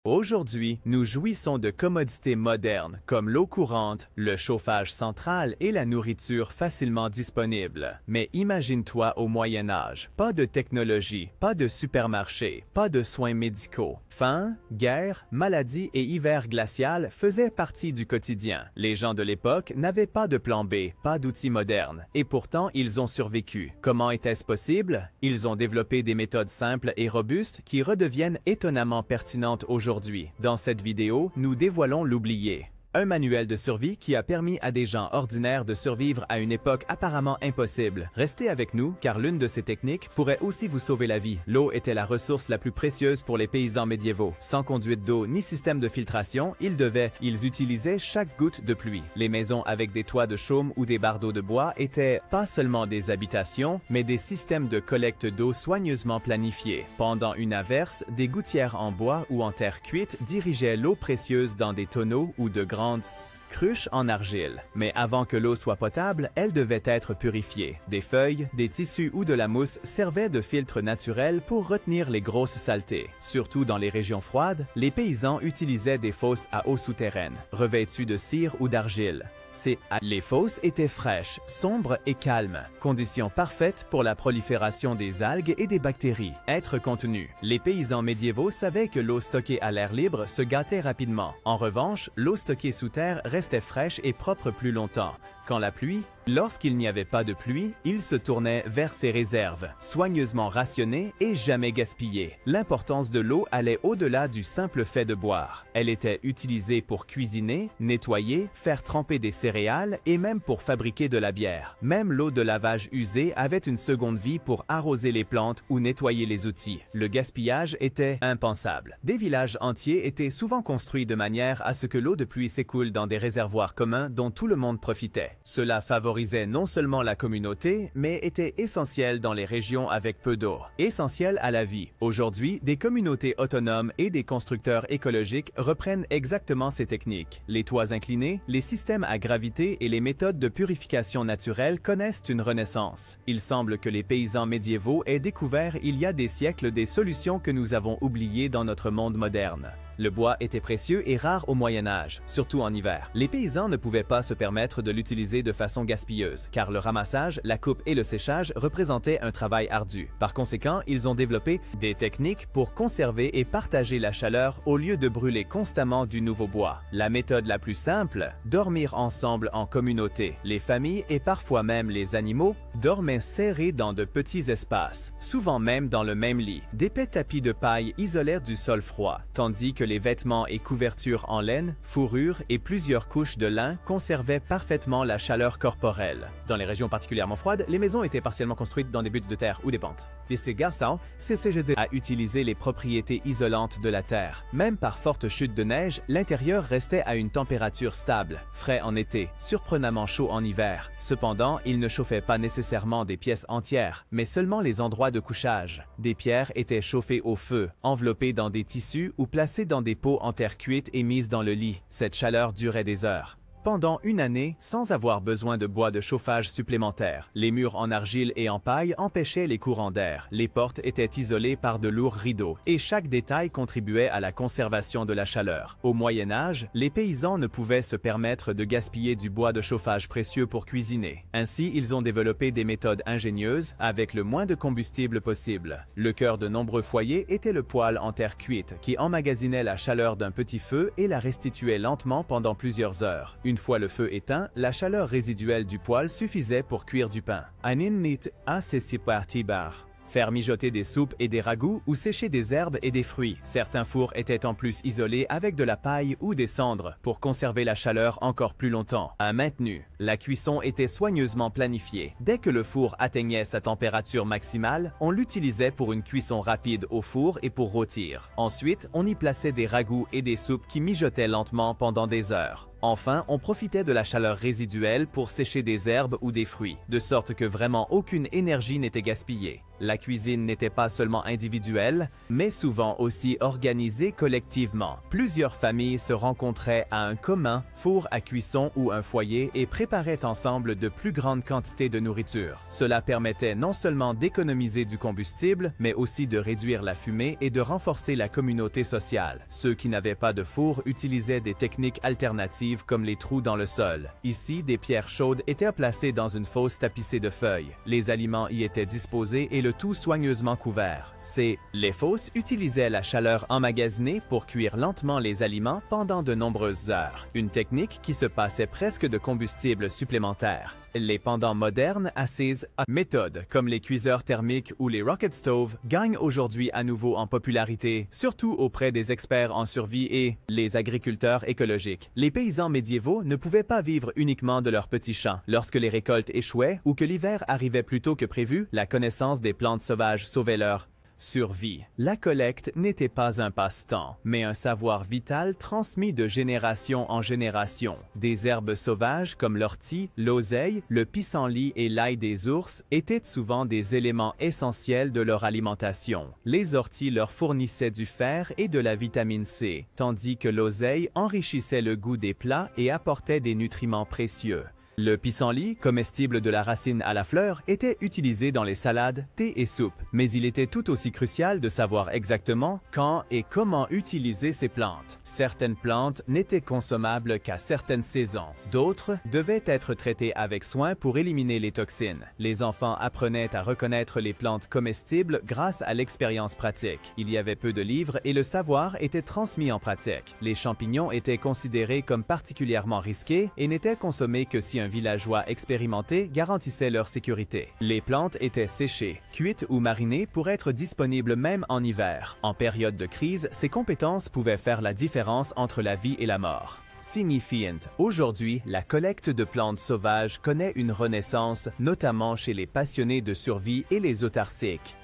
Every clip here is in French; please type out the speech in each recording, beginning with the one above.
Aujourd'hui, nous jouissons de commodités modernes comme l'eau courante, le chauffage central et la nourriture facilement disponible. Mais imagine-toi au Moyen Âge. Pas de technologie, pas de supermarché, pas de soins médicaux. Faim, guerre, maladies et hiver glacial faisaient partie du quotidien. Les gens de l'époque n'avaient pas de plan B, pas d'outils modernes. Et pourtant, ils ont survécu. Comment était-ce possible? Ils ont développé des méthodes simples et robustes qui redeviennent étonnamment pertinentes aujourd'hui. Dans cette vidéo, nous dévoilons l'oublié. Un manuel de survie qui a permis à des gens ordinaires de survivre à une époque apparemment impossible. Restez avec nous car l'une de ces techniques pourrait aussi vous sauver la vie. L'eau était la ressource la plus précieuse pour les paysans médiévaux. Sans conduite d'eau ni système de filtration, ils utilisaient chaque goutte de pluie. Les maisons avec des toits de chaume ou des bardeaux de bois étaient pas seulement des habitations, mais des systèmes de collecte d'eau soigneusement planifiés. Pendant une averse, des gouttières en bois ou en terre cuite dirigeaient l'eau précieuse dans des tonneaux ou de grandes cruches en argile. Mais avant que l'eau soit potable, elle devait être purifiée. Des feuilles, des tissus ou de la mousse servaient de filtre naturel pour retenir les grosses saletés. Surtout dans les régions froides, les paysans utilisaient des fosses à eau souterraine, revêtues de cire ou d'argile. Les fosses étaient fraîches, sombres et calmes, conditions parfaites pour la prolifération des algues et des bactéries. Être contenu. Les paysans médiévaux savaient que l'eau stockée à l'air libre se gâtait rapidement. En revanche, l'eau stockée sous terre restait fraîche et propre plus longtemps. Lorsqu'il n'y avait pas de pluie, il se tournait vers ses réserves, soigneusement rationnées et jamais gaspillées. L'importance de l'eau allait au-delà du simple fait de boire. Elle était utilisée pour cuisiner, nettoyer, faire tremper des céréales et même pour fabriquer de la bière. Même l'eau de lavage usée avait une seconde vie pour arroser les plantes ou nettoyer les outils. Le gaspillage était impensable. Des villages entiers étaient souvent construits de manière à ce que l'eau de pluie s'écoule dans des réservoirs communs dont tout le monde profitait. Cela favorisait non seulement la communauté, mais était essentiel dans les régions avec peu d'eau. Essentiel à la vie. Aujourd'hui, des communautés autonomes et des constructeurs écologiques reprennent exactement ces techniques. Les toits inclinés, les systèmes à gravité et les méthodes de purification naturelle connaissent une renaissance. Il semble que les paysans médiévaux aient découvert il y a des siècles des solutions que nous avons oubliées dans notre monde moderne. Le bois était précieux et rare au Moyen Âge, surtout en hiver. Les paysans ne pouvaient pas se permettre de l'utiliser de façon gaspilleuse, car le ramassage, la coupe et le séchage représentaient un travail ardu. Par conséquent, ils ont développé des techniques pour conserver et partager la chaleur au lieu de brûler constamment du nouveau bois. La méthode la plus simple, dormir ensemble en communauté. Les familles et parfois même les animaux dormaient serrés dans de petits espaces, souvent même dans le même lit. D'épais tapis de paille isolèrent du sol froid, tandis que les vêtements et couvertures en laine, fourrure et plusieurs couches de lin conservaient parfaitement la chaleur corporelle. Dans les régions particulièrement froides, les maisons étaient partiellement construites dans des buttes de terre ou des pentes. Les garçons s'essayent à utiliser les propriétés isolantes de la terre. Même par forte chute de neige, l'intérieur restait à une température stable, frais en été, surprenamment chaud en hiver. Cependant, il ne chauffait pas nécessairement des pièces entières, mais seulement les endroits de couchage. Des pierres étaient chauffées au feu, enveloppées dans des tissus ou placées dans des pots en terre cuite et mises dans le lit. Cette chaleur durait des heures. Pendant une année, sans avoir besoin de bois de chauffage supplémentaire. Les murs en argile et en paille empêchaient les courants d'air. Les portes étaient isolées par de lourds rideaux et chaque détail contribuait à la conservation de la chaleur. Au Moyen Âge, les paysans ne pouvaient se permettre de gaspiller du bois de chauffage précieux pour cuisiner. Ainsi, ils ont développé des méthodes ingénieuses avec le moins de combustible possible. Le cœur de nombreux foyers était le poêle en terre cuite qui emmagasinait la chaleur d'un petit feu et la restituait lentement pendant plusieurs heures. Une fois le feu éteint, la chaleur résiduelle du poêle suffisait pour cuire du pain. Faire mijoter des soupes et des ragoûts ou sécher des herbes et des fruits. Certains fours étaient en plus isolés avec de la paille ou des cendres pour conserver la chaleur encore plus longtemps. À maintenu, la cuisson était soigneusement planifiée. Dès que le four atteignait sa température maximale, on l'utilisait pour une cuisson rapide au four et pour rôtir. Ensuite, on y plaçait des ragoûts et des soupes qui mijotaient lentement pendant des heures. Enfin, on profitait de la chaleur résiduelle pour sécher des herbes ou des fruits, de sorte que vraiment aucune énergie n'était gaspillée. La cuisine n'était pas seulement individuelle, mais souvent aussi organisée collectivement. Plusieurs familles se rencontraient à un commun four à cuisson ou un foyer et préparaient ensemble de plus grandes quantités de nourriture. Cela permettait non seulement d'économiser du combustible, mais aussi de réduire la fumée et de renforcer la communauté sociale. Ceux qui n'avaient pas de four utilisaient des techniques alternatives comme les trous dans le sol. Ici, des pierres chaudes étaient placées dans une fosse tapissée de feuilles. Les aliments y étaient disposés et le tout soigneusement couvert. Les fosses utilisaient la chaleur emmagasinée pour cuire lentement les aliments pendant de nombreuses heures, une technique qui se passait presque de combustible supplémentaire. Les pendants modernes assises à méthodes comme les cuiseurs thermiques ou les rocket stoves gagnent aujourd'hui à nouveau en popularité, surtout auprès des experts en survie et les agriculteurs écologiques. Les paysans médiévaux ne pouvaient pas vivre uniquement de leurs petits champs. Lorsque les récoltes échouaient ou que l'hiver arrivait plus tôt que prévu, la connaissance des plantes sauvages sauvait leur survie. La collecte n'était pas un passe-temps, mais un savoir vital transmis de génération en génération. Des herbes sauvages comme l'ortie, l'oseille, le pissenlit et l'ail des ours étaient souvent des éléments essentiels de leur alimentation. Les orties leur fournissaient du fer et de la vitamine C, tandis que l'oseille enrichissait le goût des plats et apportait des nutriments précieux. Le pissenlit, comestible de la racine à la fleur, était utilisé dans les salades, thés et soupes, mais il était tout aussi crucial de savoir exactement quand et comment utiliser ces plantes. Certaines plantes n'étaient consommables qu'à certaines saisons, d'autres devaient être traitées avec soin pour éliminer les toxines. Les enfants apprenaient à reconnaître les plantes comestibles grâce à l'expérience pratique. Il y avait peu de livres et le savoir était transmis en pratique. Les champignons étaient considérés comme particulièrement risqués et n'étaient consommés que si un villageois expérimenté garantissait leur sécurité. Les plantes étaient séchées, cuites ou marinées pour être disponibles même en hiver. En période de crise, ces compétences pouvaient faire la différence entre la vie et la mort. Signifiant. Aujourd'hui, la collecte de plantes sauvages connaît une renaissance, notamment chez les passionnés de survie et les autarciques,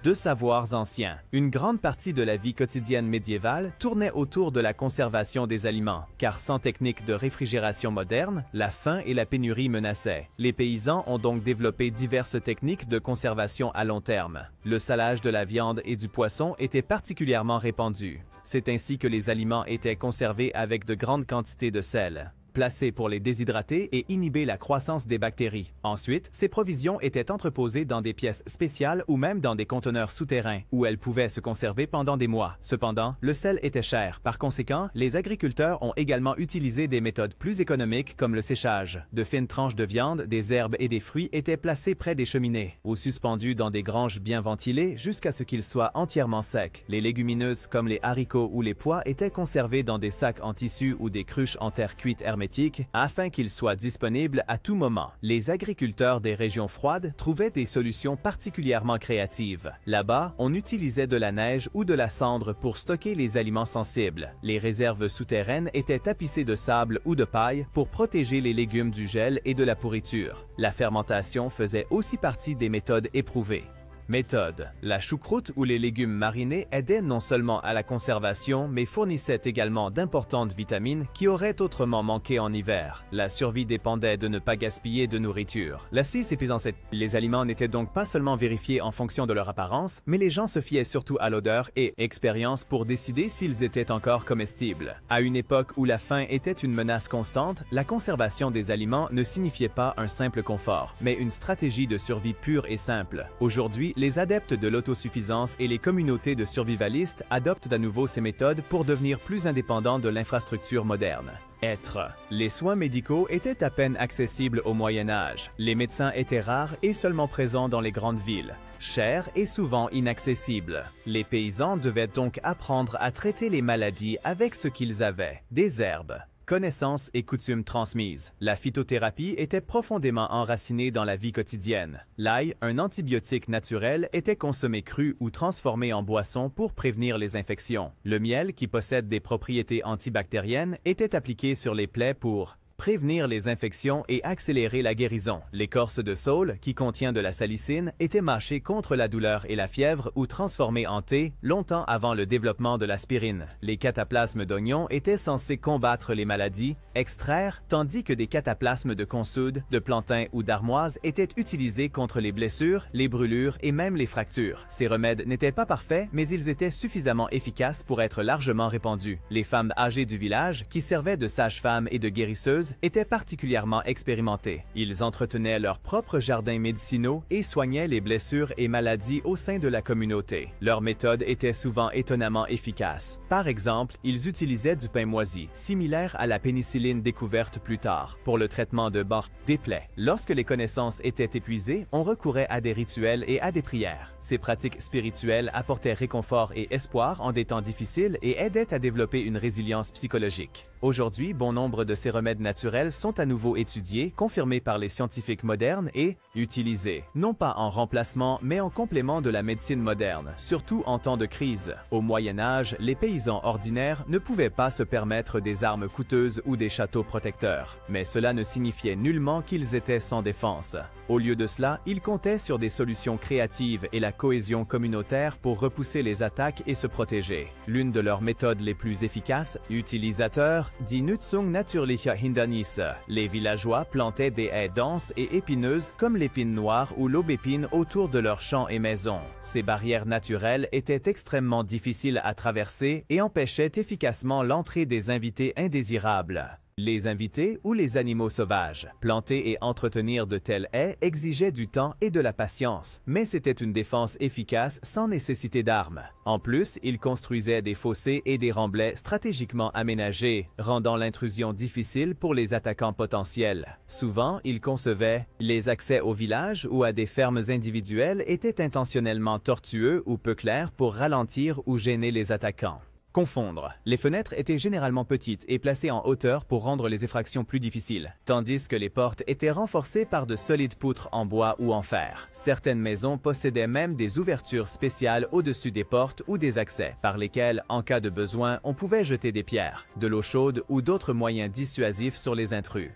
de savoirs anciens. Une grande partie de la vie quotidienne médiévale tournait autour de la conservation des aliments, car sans technique de réfrigération moderne, la faim et la pénurie menaçaient. Les paysans ont donc développé diverses techniques de conservation à long terme. Le salage de la viande et du poisson était particulièrement répandu. C'est ainsi que les aliments étaient conservés avec de grandes quantités de sel, placés pour les déshydrater et inhiber la croissance des bactéries. Ensuite, ces provisions étaient entreposées dans des pièces spéciales ou même dans des conteneurs souterrains, où elles pouvaient se conserver pendant des mois. Cependant, le sel était cher. Par conséquent, les agriculteurs ont également utilisé des méthodes plus économiques comme le séchage. De fines tranches de viande, des herbes et des fruits étaient placés près des cheminées, ou suspendus dans des granges bien ventilées jusqu'à ce qu'ils soient entièrement secs. Les légumineuses comme les haricots ou les pois étaient conservés dans des sacs en tissu ou des cruches en terre cuite hermétique afin qu'ils soient disponibles à tout moment. Les agriculteurs des régions froides trouvaient des solutions particulièrement créatives. Là-bas, on utilisait de la neige ou de la cendre pour stocker les aliments sensibles. Les réserves souterraines étaient tapissées de sable ou de paille pour protéger les légumes du gel et de la pourriture. La fermentation faisait aussi partie des méthodes éprouvées. Méthode. La choucroute ou les légumes marinés aidaient non seulement à la conservation, mais fournissaient également d'importantes vitamines qui auraient autrement manqué en hiver. La survie dépendait de ne pas gaspiller de nourriture. La scie épuisant les aliments n'étaient donc pas seulement vérifiés en fonction de leur apparence, mais les gens se fiaient surtout à l'odeur et expérience pour décider s'ils étaient encore comestibles. À une époque où la faim était une menace constante, la conservation des aliments ne signifiait pas un simple confort, mais une stratégie de survie pure et simple. Aujourd'hui, les adeptes de l'autosuffisance et les communautés de survivalistes adoptent à nouveau ces méthodes pour devenir plus indépendants de l'infrastructure moderne. Les soins médicaux étaient à peine accessibles au Moyen Âge. Les médecins étaient rares et seulement présents dans les grandes villes. Chers et souvent inaccessibles. Les paysans devaient donc apprendre à traiter les maladies avec ce qu'ils avaient, des herbes. Connaissances et coutumes transmises. La phytothérapie était profondément enracinée dans la vie quotidienne. L'ail, un antibiotique naturel, était consommé cru ou transformé en boisson pour prévenir les infections. Le miel, qui possède des propriétés antibactériennes, était appliqué sur les plaies pour prévenir les infections et accélérer la guérison. L'écorce de saule, qui contient de la salicine, était mâchée contre la douleur et la fièvre ou transformée en thé longtemps avant le développement de l'aspirine. Les cataplasmes d'oignon étaient censés combattre les maladies, extraire, tandis que des cataplasmes de consoude, de plantain ou d'armoise étaient utilisés contre les blessures, les brûlures et même les fractures. Ces remèdes n'étaient pas parfaits, mais ils étaient suffisamment efficaces pour être largement répandus. Les femmes âgées du village, qui servaient de sages-femmes et de guérisseuses, étaient particulièrement expérimentées. Ils entretenaient leurs propres jardins médicinaux et soignaient les blessures et maladies au sein de la communauté. Leurs méthodes étaient souvent étonnamment efficaces. Par exemple, ils utilisaient du pain moisi, similaire à la pénicilline découverte plus tard, pour le traitement des plaies. Lorsque les connaissances étaient épuisées, on recourait à des rituels et à des prières. Ces pratiques spirituelles apportaient réconfort et espoir en des temps difficiles et aidaient à développer une résilience psychologique. Aujourd'hui, bon nombre de ces remèdes naturels sont à nouveau étudiés, confirmés par les scientifiques modernes et utilisés, non pas en remplacement, mais en complément de la médecine moderne, surtout en temps de crise. Au Moyen Âge, les paysans ordinaires ne pouvaient pas se permettre des armes coûteuses ou des châteaux protecteurs, mais cela ne signifiait nullement qu'ils étaient sans défense. Au lieu de cela, ils comptaient sur des solutions créatives et la cohésion communautaire pour repousser les attaques et se protéger. L'une de leurs méthodes les plus efficaces, utilisateurs, die Nutzung natürlicher Hindernisse. Les villageois plantaient des haies denses et épineuses comme l'épine noire ou l'aubépine autour de leurs champs et maisons. Ces barrières naturelles étaient extrêmement difficiles à traverser et empêchaient efficacement l'entrée des invités indésirables. Les invités ou les animaux sauvages. Planter et entretenir de telles haies exigeait du temps et de la patience, mais c'était une défense efficace sans nécessité d'armes. En plus, ils construisaient des fossés et des remblais stratégiquement aménagés, rendant l'intrusion difficile pour les attaquants potentiels. Souvent, ils concevaient les accès au village ou à des fermes individuelles étaient intentionnellement tortueux ou peu clairs pour ralentir ou gêner les attaquants. Confondre. Les fenêtres étaient généralement petites et placées en hauteur pour rendre les effractions plus difficiles, tandis que les portes étaient renforcées par de solides poutres en bois ou en fer. Certaines maisons possédaient même des ouvertures spéciales au-dessus des portes ou des accès, par lesquelles, en cas de besoin, on pouvait jeter des pierres, de l'eau chaude ou d'autres moyens dissuasifs sur les intrus.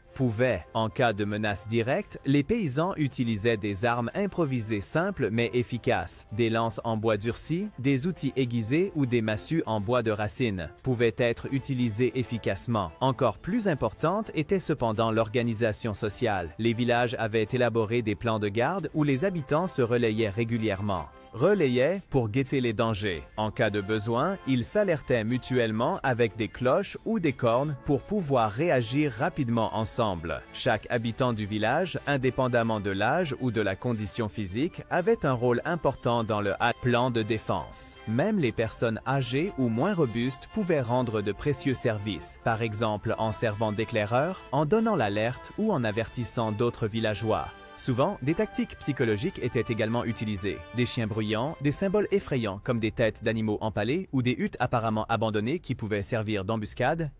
En cas de menace directe, les paysans utilisaient des armes improvisées simples mais efficaces, des lances en bois durci, des outils aiguisés ou des massues en bois de racine, pouvaient être utilisés efficacement. Encore plus importante était cependant l'organisation sociale. Les villages avaient élaboré des plans de garde où les habitants se relayaient régulièrement. Pour guetter les dangers. En cas de besoin, ils s'alertaient mutuellement avec des cloches ou des cornes pour pouvoir réagir rapidement ensemble. Chaque habitant du village, indépendamment de l'âge ou de la condition physique, avait un rôle important dans le plan de défense. Même les personnes âgées ou moins robustes pouvaient rendre de précieux services, par exemple en servant d'éclaireurs, en donnant l'alerte ou en avertissant d'autres villageois. Souvent, des tactiques psychologiques étaient également utilisées. Des chiens bruyants, des symboles effrayants comme des têtes d'animaux empalés ou des huttes apparemment abandonnées qui pouvaient servir d'embuscade,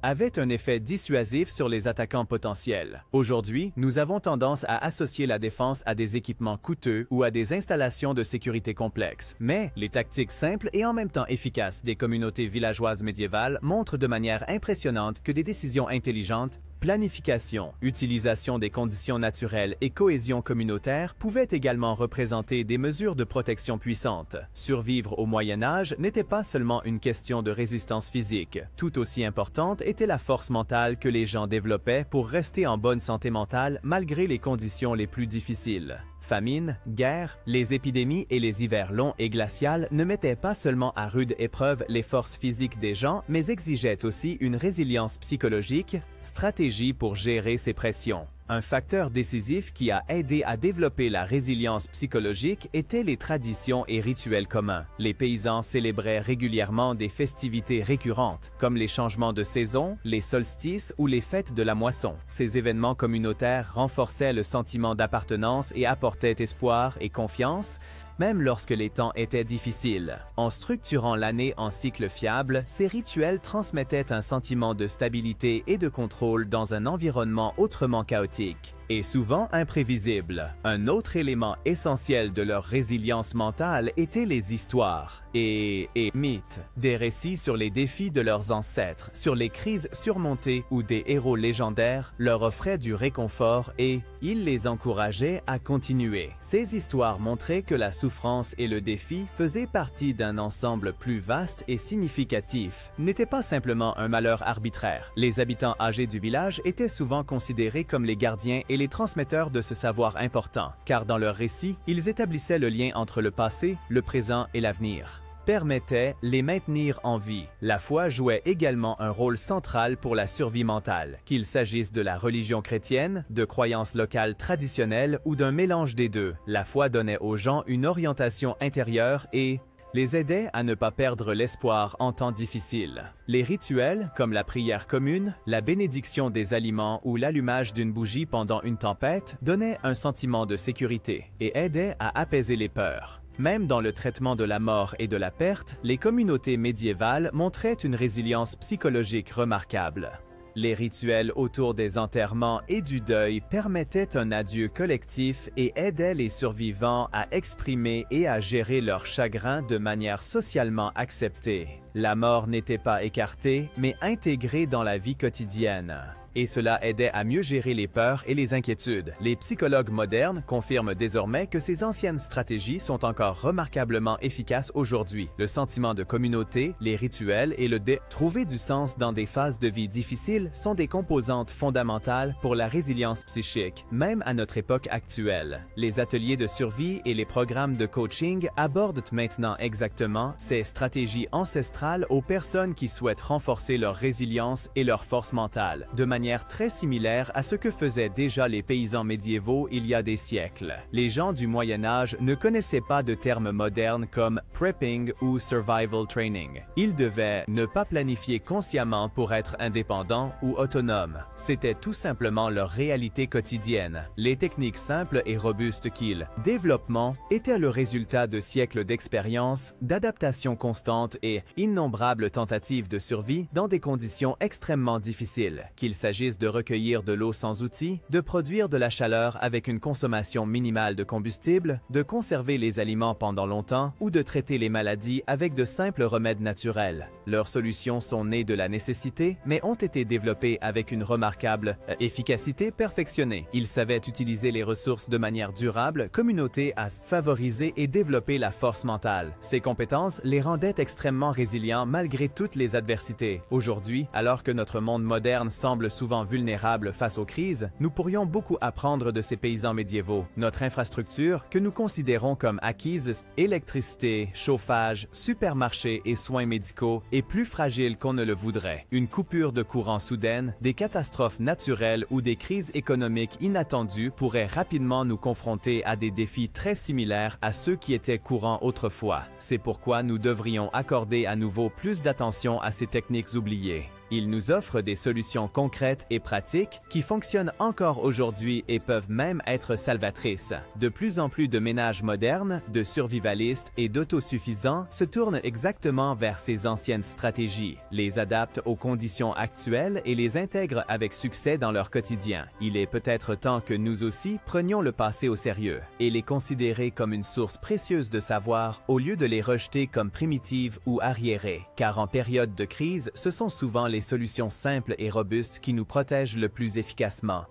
avaient un effet dissuasif sur les attaquants potentiels. Aujourd'hui, nous avons tendance à associer la défense à des équipements coûteux ou à des installations de sécurité complexes. Mais les tactiques simples et en même temps efficaces des communautés villageoises médiévales montrent de manière impressionnante que des décisions intelligentes, planification, utilisation des conditions naturelles et cohésion communautaire pouvaient également représenter des mesures de protection puissantes. Survivre au Moyen Âge n'était pas seulement une question de résistance physique. Tout aussi importante était la force mentale que les gens développaient pour rester en bonne santé mentale malgré les conditions les plus difficiles. Famine, guerre, les épidémies et les hivers longs et glacials ne mettaient pas seulement à rude épreuve les forces physiques des gens, mais exigeaient aussi une résilience psychologique, stratégie pour gérer ces pressions. Un facteur décisif qui a aidé à développer la résilience psychologique étaient les traditions et rituels communs. Les paysans célébraient régulièrement des festivités récurrentes, comme les changements de saison, les solstices ou les fêtes de la moisson. Ces événements communautaires renforçaient le sentiment d'appartenance et apportaient espoir et confiance, même lorsque les temps étaient difficiles. En structurant l'année en cycles fiables, ces rituels transmettaient un sentiment de stabilité et de contrôle dans un environnement autrement chaotique. et souvent imprévisibles. Un autre élément essentiel de leur résilience mentale était les histoires et mythes, des récits sur les défis de leurs ancêtres, sur les crises surmontées où des héros légendaires leur offraient du réconfort et ils les encourageaient à continuer. Ces histoires montraient que la souffrance et le défi faisaient partie d'un ensemble plus vaste et significatif, n'étaient pas simplement un malheur arbitraire. Les habitants âgés du village étaient souvent considérés comme les gardiens et les transmetteurs de ce savoir important, car dans leurs récits, ils établissaient le lien entre le passé, le présent et l'avenir. Permettait les maintenir en vie. La foi jouait également un rôle central pour la survie mentale, qu'il s'agisse de la religion chrétienne, de croyances locales traditionnelles ou d'un mélange des deux. La foi donnait aux gens une orientation intérieure et les aidait à ne pas perdre l'espoir en temps difficiles. Les rituels, comme la prière commune, la bénédiction des aliments ou l'allumage d'une bougie pendant une tempête, donnaient un sentiment de sécurité et aidaient à apaiser les peurs. Même dans le traitement de la mort et de la perte, les communautés médiévales montraient une résilience psychologique remarquable. Les rituels autour des enterrements et du deuil permettaient un adieu collectif et aidaient les survivants à exprimer et à gérer leur chagrin de manière socialement acceptée. La mort n'était pas écartée, mais intégrée dans la vie quotidienne. Et cela aidait à mieux gérer les peurs et les inquiétudes. Les psychologues modernes confirment désormais que ces anciennes stratégies sont encore remarquablement efficaces aujourd'hui. Le sentiment de communauté, les rituels et trouver du sens dans des phases de vie difficiles sont des composantes fondamentales pour la résilience psychique, même à notre époque actuelle. Les ateliers de survie et les programmes de coaching abordent maintenant exactement ces stratégies ancestrales aux personnes qui souhaitent renforcer leur résilience et leur force mentale, de manière très similaire à ce que faisaient déjà les paysans médiévaux il y a des siècles. Les gens du Moyen Âge ne connaissaient pas de termes modernes comme prepping ou survival training. Ils devaient ne pas planifier consciemment pour être indépendants ou autonomes. C'était tout simplement leur réalité quotidienne. Les techniques simples et robustes qu'ils développement étaient le résultat de siècles d'expérience, d'adaptation constante et innombrables tentatives de survie dans des conditions extrêmement difficiles, qu'il s'agisse de recueillir de l'eau sans outils, de produire de la chaleur avec une consommation minimale de combustible, de conserver les aliments pendant longtemps ou de traiter les maladies avec de simples remèdes naturels. Leurs solutions sont nées de la nécessité, mais ont été développées avec une remarquable efficacité perfectionnée. Ils savaient utiliser les ressources de manière durable, communauté à favoriser et développer la force mentale. Ces compétences les rendaient extrêmement résilients malgré toutes les adversités. Aujourd'hui, alors que notre monde moderne semble souvent vulnérables face aux crises, nous pourrions beaucoup apprendre de ces paysans médiévaux. Notre infrastructure, que nous considérons comme acquise, électricité, chauffage, supermarchés et soins médicaux, est plus fragile qu'on ne le voudrait. Une coupure de courant soudaine, des catastrophes naturelles ou des crises économiques inattendues pourraient rapidement nous confronter à des défis très similaires à ceux qui étaient courants autrefois. C'est pourquoi nous devrions accorder à nouveau plus d'attention à ces techniques oubliées. Ils nous offrent des solutions concrètes et pratiques qui fonctionnent encore aujourd'hui et peuvent même être salvatrices. De plus en plus de ménages modernes, de survivalistes et d'autosuffisants se tournent exactement vers ces anciennes stratégies, les adaptent aux conditions actuelles et les intègrent avec succès dans leur quotidien. Il est peut-être temps que nous aussi prenions le passé au sérieux et les considérer comme une source précieuse de savoir au lieu de les rejeter comme primitives ou arriérées. Car en période de crise, ce sont souvent les solutions simples et robustes qui nous protègent le plus efficacement.